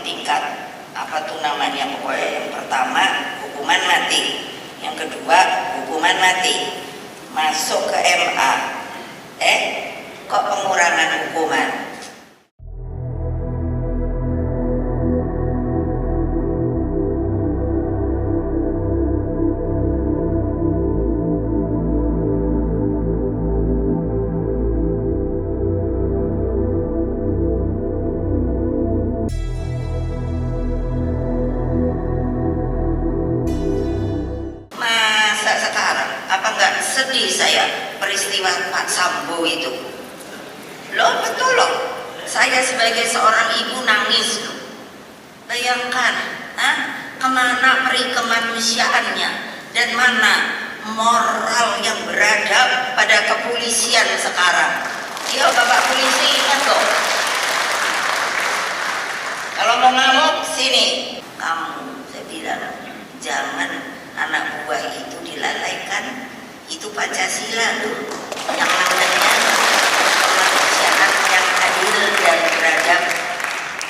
tingkat apa tuh namanya, pokoknya yang pertama hukuman mati, yang kedua hukuman mati, masuk ke MA, kok pengurangan hukuman? Sedih saya peristiwa Pak Sambo itu. Loh betul loh, saya sebagai seorang ibu nangis loh. Bayangkan, kemana peri kemanusiaannya dan mana moral yang berada pada kepolisian sekarang. Yo Bapak polisi, ingat loh. Kalau mau ngamuk sini, kamu, saya bilang jangan anak buah itu dilalaikan. Itu Pancasila tuh, yang namanya kemanusiaan yang adil dan beradab.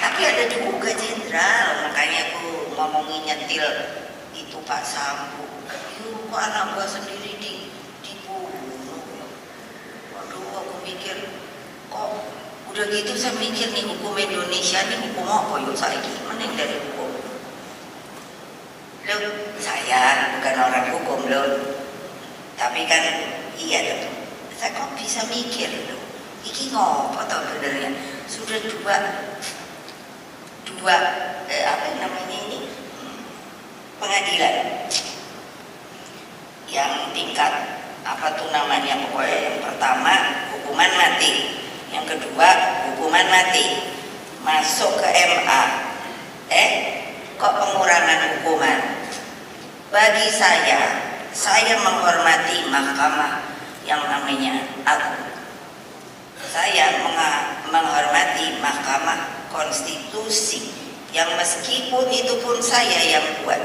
Tapi ada juga jenderal, makanya aku ngomongin nyetil itu Pak Sambo. Kok anak gua sendiri dibunuh. Waduh, aku mikir kok udah gitu saya mikir nih hukum Indonesia nih hukum apa yuk saya mending dari hukum. Loh, saya bukan orang hukum loh. Tapi kan iya dong, saya kok bisa mikir loh, iki ngopo tau benernya sudah dua apa namanya ini pengadilan yang tingkat apa tuh namanya, pokoknya yang pertama hukuman mati, yang kedua hukuman mati, masuk ke MA, kok pengurangan hukuman? Bagi saya menghormati mahkamah yang namanya agung. Saya menghormati mahkamah konstitusi yang meskipun itu pun saya yang buat.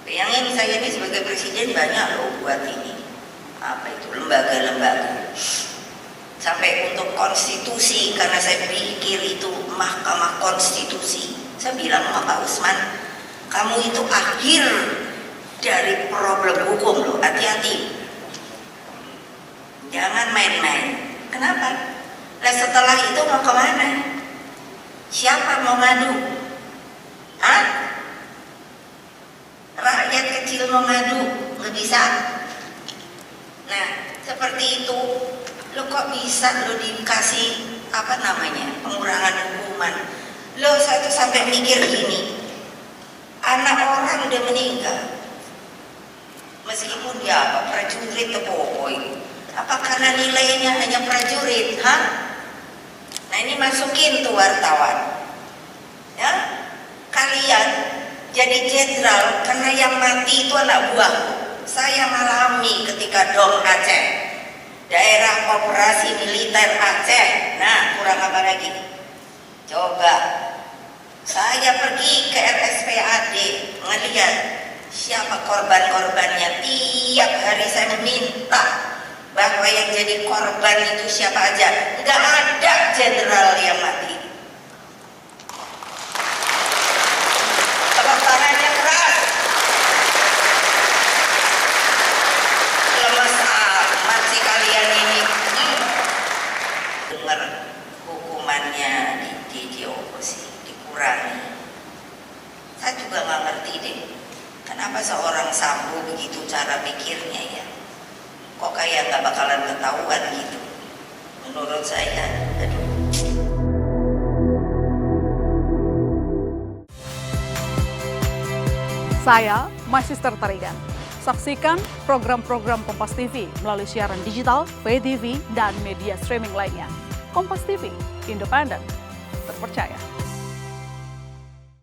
Bayangin saya ini sebagai presiden banyak loh buat ini. Apa itu lembaga-lembaga. Sampai untuk konstitusi karena saya pikir itu mahkamah konstitusi. Saya bilang sama Pak Usman, kamu itu akhir dari problem hukum loh, hati-hati, jangan main-main. Kenapa? Nah setelah itu mau kemana? Siapa mau ngadu? Rakyat kecil mau ngadu? Nggak bisa. Nah seperti itu, lo kok bisa lo dikasih apa namanya pengurangan hukuman? Lo saya tuh sampai mikir gini, anak orang udah meninggal. Meskipun dia apa prajurit tepokoi, apa karena nilainya hanya prajurit, Nah ini masukin tuh wartawan, ya kalian jadi jenderal karena yang mati itu anak buah. Saya mengalami ketika DOM Aceh, daerah operasi militer Aceh. Nah kurang apa lagi? Coba saya pergi ke RSPAD ngelihat siapa korban-korbannya. Tiap hari saya meminta bahwa yang jadi korban itu siapa aja. Nggak ada jenderal yang mati. Tepuk tangannya keras. Lemes amat sih kalian ini. Dengar hukumannya di oposisi dikurangi. Saya juga nggak ngerti deh. Kenapa seorang Sambo begitu cara mikirnya ya? Kok kayak gak bakalan ketahuan gitu? Menurut saya, aduh. Saya Magister Tarigan. Saksikan program-program Kompas TV melalui siaran digital, pay TV, dan media streaming lainnya. Kompas TV, independen, terpercaya.